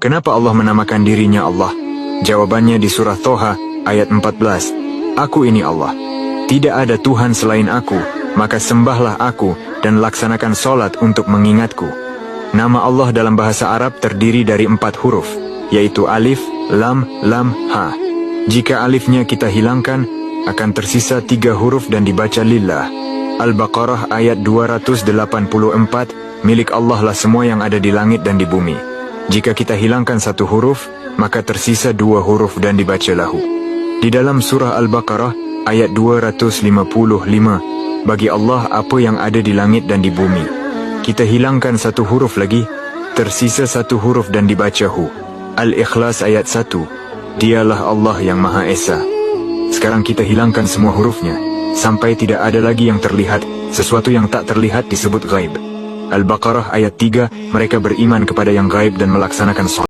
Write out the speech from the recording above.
Kenapa Allah menamakan dirinya Allah? Jawabannya di surah Toha ayat 14. Aku ini Allah. Tidak ada Tuhan selain aku, maka sembahlah aku dan laksanakan solat untuk mengingatku. Nama Allah dalam bahasa Arab terdiri dari 4 huruf, yaitu alif, lam, ha. Jika alifnya kita hilangkan, akan tersisa 3 huruf dan dibaca lillah. Al-Baqarah ayat 284, milik Allah lah semua yang ada di langit dan di bumi. Jika kita hilangkan 1 huruf, maka tersisa 2 huruf dan dibaca lahu. Di dalam surah Al-Baqarah ayat 255, bagi Allah apa yang ada di langit dan di bumi. Kita hilangkan 1 huruf lagi, tersisa 1 huruf dan dibaca hu. Al-Ikhlas ayat 1, dialah Allah yang Maha Esa. Sekarang kita hilangkan semua hurufnya, sampai tidak ada lagi yang terlihat. Sesuatu yang tak terlihat disebut gaib. Al-Baqarah ayat 3, mereka beriman kepada yang gaib dan melaksanakan sholat.